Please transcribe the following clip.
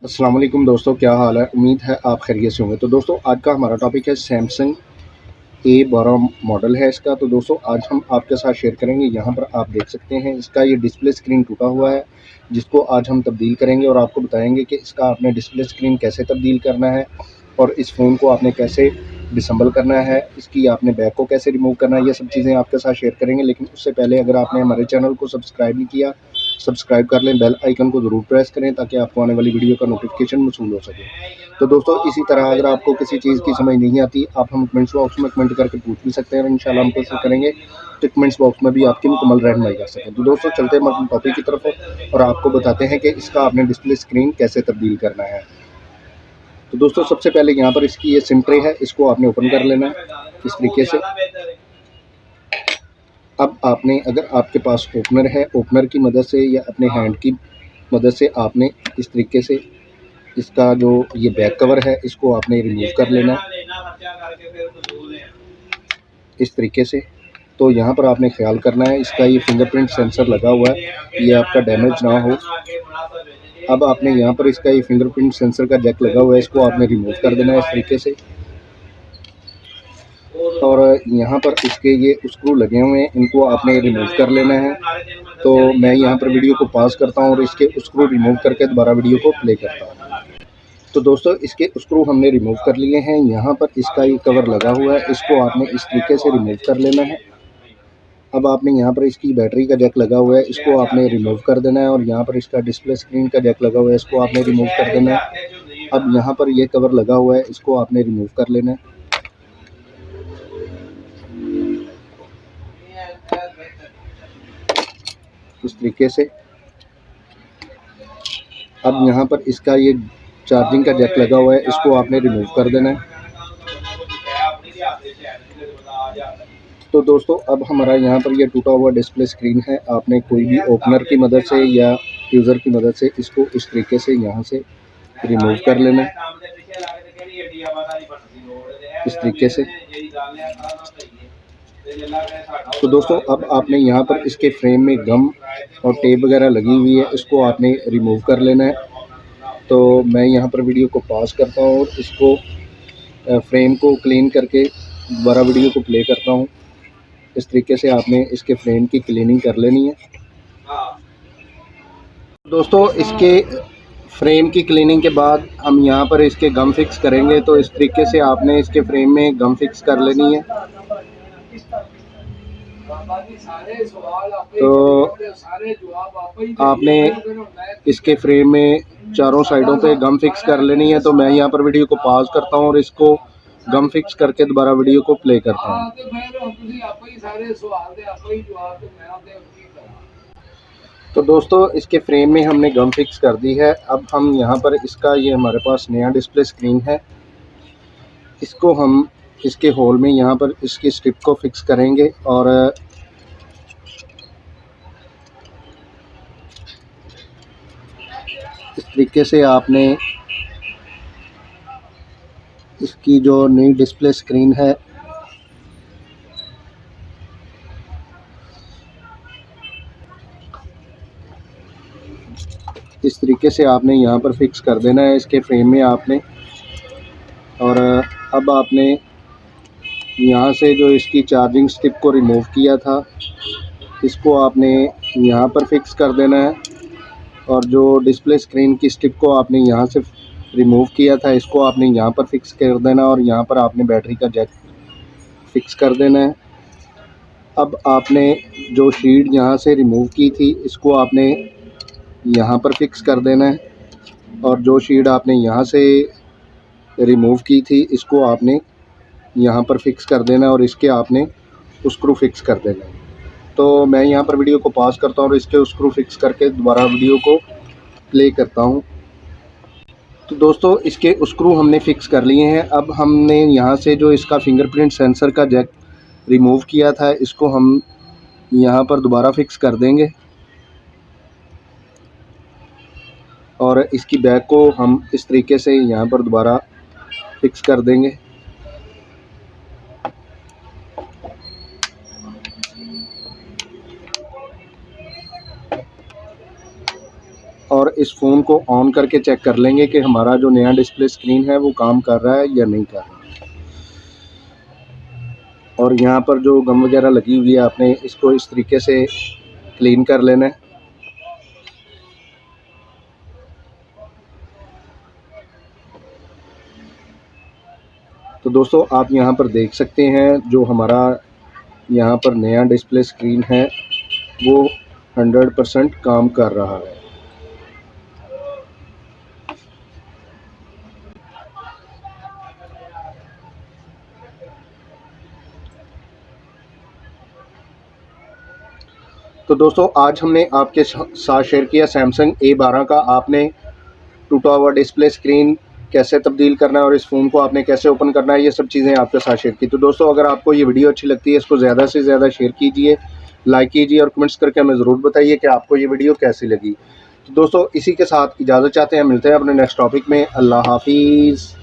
अस्सलाम वालेकुम दोस्तों, क्या हाल है। उम्मीद है आप खैरियत से होंगे। तो दोस्तों आज का हमारा टॉपिक है सैमसंग A12 मॉडल है इसका। तो दोस्तों आज हम आपके साथ शेयर करेंगे। यहाँ पर आप देख सकते हैं इसका ये डिस्प्ले स्क्रीन टूटा हुआ है, जिसको आज हम तब्दील करेंगे और आपको बताएंगे कि इसका आपने डिस्प्ले स्क्रीन कैसे तब्दील करना है और इस फ़ोन को आपने कैसे डिसम्बल करना है, इसकी आपने बैक को कैसे रिमूव करना है, ये सब चीज़ें आपके साथ शेयर करेंगे। लेकिन उससे पहले अगर आपने हमारे चैनल को सब्सक्राइब नहीं किया, सब्सक्राइब कर लें, बेल आइकन को ज़रूर प्रेस करें ताकि आपको आने वाली वीडियो का नोटिफिकेशन मौसूल हो सके। तो दोस्तों इसी तरह अगर आपको किसी चीज़ की समझ नहीं आती, आप हम कमेंट्स बॉक्स में कमेंट करके पूछ भी सकते हैं और इंशाल्लाह हम कोशिश करेंगे तो कमेंट्स बॉक्स में भी आपकी मुकम्मल रहनुमाई कर सकें। तो दोस्तों चलते हैं हम टॉपिक की तरफ और आपको बताते हैं कि इसका आपने डिस्प्ले स्क्रीन कैसे तब्दील करना है। तो दोस्तों सबसे पहले यहाँ पर इसकी ये सिम ट्रे है, इसको आपने ओपन कर लेना है इस तरीके से। अब आपने अगर आपके पास ओपनर है, ओपनर की मदद से या अपने हैंड की मदद से आपने इस तरीके से इसका जो ये बैक कवर है इसको आपने रिमूव कर लेना है इस तरीके से। तो यहाँ पर आपने ख्याल करना है इसका ये फिंगरप्रिंट सेंसर लगा हुआ है, ये आपका डैमेज ना हो। अब आपने यहाँ पर इसका ये फिंगरप्रिंट सेंसर का जैक लगा हुआ है, इसको आपने रिमूव कर देना है इस तरीके से। और यहाँ पर इसके ये स्क्रू लगे हुए हैं, इनको आपने रिमूव कर लेना है। तो मैं यहाँ पर वीडियो को पॉज करता हूँ और इसके स्क्रू रिमूव करके दोबारा वीडियो को प्ले करता हूँ। तो दोस्तों इसके स्क्रू हमने रिमूव कर लिए हैं। यहाँ पर इसका ये कवर लगा हुआ है, इसको आपने इस तरीके से रिमूव कर लेना है। अब आपने यहाँ पर इसकी बैटरी का जैक लगा हुआ है, इसको आपने रिमूव कर देना है। और यहाँ पर इसका डिस्प्ले स्क्रीन का जैक लगा हुआ है, इसको आपने रिमूव कर देना है। अब यहाँ पर ये कवर लगा हुआ है, इसको आपने रिमूव कर लेना है इस तरीके से। अब यहाँ पर इसका ये चार्जिंग का जैक लगा हुआ है, इसको आपने रिमूव कर देना है। तो दोस्तों अब हमारा यहाँ पर ये टूटा हुआ डिस्प्ले स्क्रीन है, आपने कोई भी ओपनर की मदद से या यूज़र की मदद से इसको इस तरीके से यहाँ से रिमूव कर लेना है इस तरीके से। तो दोस्तों अब आपने यहाँ पर इसके फ्रेम में गम और टेप वगैरह लगी हुई है, इसको आपने रिमूव कर लेना है। तो मैं यहाँ पर वीडियो को पॉज करता हूँ और इसको फ्रेम को क्लीन करके दोबारा वीडियो को प्ले करता हूँ। इस तरीके से आपने इसके फ्रेम की क्लीनिंग कर लेनी है। दोस्तों इसके फ्रेम की क्लीनिंग के बाद हम यहाँ पर इसके गम फिक्स करेंगे। तो इस तरीके से आपने इसके फ्रेम में गम फिक्स कर लेनी है। तो आपने इसके फ्रेम में चारों साइडों पे गम फिक्स कर लेनी है। तो मैं यहाँ पर वीडियो को पॉज करता हूँ और इसको गम फिक्स करके दोबारा वीडियो को प्ले करता हूँ। तो दोस्तों इसके फ्रेम में हमने गम फिक्स कर दी है। अब हम यहाँ पर इसका ये हमारे पास नया डिस्प्ले स्क्रीन है, इसको हम इसके होल में यहाँ पर इसकी स्ट्रिप को फिक्स करेंगे। और इस तरीके से आपने इसकी जो नई डिस्प्ले स्क्रीन है इस तरीके से आपने यहाँ पर फिक्स कर देना है इसके फ्रेम में आपने। और अब आपने यहाँ से जो इसकी चार्जिंग स्टिक को रिमूव किया था, इसको आपने यहाँ पर फिक्स कर देना है। और जो डिस्प्ले स्क्रीन की स्टिक को आपने यहाँ से रिमूव किया था, इसको आपने यहाँ पर फिक्स कर देना और यहाँ पर आपने बैटरी का जैक फिक्स कर देना है। अब आपने जो शीट यहाँ से रिमूव की थी, इसको आपने यहाँ पर फिक्स कर देना है। और जो शीट आपने यहाँ से रिमूव की थी, इसको आपने यहाँ पर फिक्स कर देना है और इसके आपने स्क्रू फिक्स कर देना है। तो मैं यहाँ पर वीडियो को पॉज करता हूँ और इसके स्क्रू फिक्स करके दोबारा वीडियो को प्ले करता हूँ। तो दोस्तों इसके स्क्रू हमने फिक्स कर लिए हैं। अब हमने यहाँ से जो इसका फिंगरप्रिंट सेंसर का जैक रिमूव किया था, इसको हम यहाँ पर दोबारा फिक्स कर देंगे। और इसकी बैक को हम इस तरीके से यहाँ पर दोबारा फिक्स कर देंगे। और इस फ़ोन को ऑन करके चेक कर लेंगे कि हमारा जो नया डिस्प्ले स्क्रीन है वो काम कर रहा है या नहीं कर रहा। और यहाँ पर जो गम वगैरह लगी हुई है आपने इसको इस तरीके से क्लीन कर लेना है। तो दोस्तों आप यहाँ पर देख सकते हैं जो हमारा यहाँ पर नया डिस्प्ले स्क्रीन है वो 100% काम कर रहा है। तो दोस्तों आज हमने आपके साथ शेयर किया सैमसंग A12 का आपने टूटा हुआ डिस्प्ले स्क्रीन कैसे तब्दील करना है और इस फ़ोन को आपने कैसे ओपन करना है, ये सब चीज़ें आपके साथ शेयर की। तो दोस्तों अगर आपको ये वीडियो अच्छी लगती है इसको ज़्यादा से ज़्यादा शेयर कीजिए, लाइक कीजिए और कमेंट्स करके हमें ज़रूर बताइए कि आपको ये वीडियो कैसी लगी। तो दोस्तों इसी के साथ इजाज़त चाहते हैं, मिलते हैं अपने नेक्स्ट टॉपिक में। अल्लाह हाफिज़।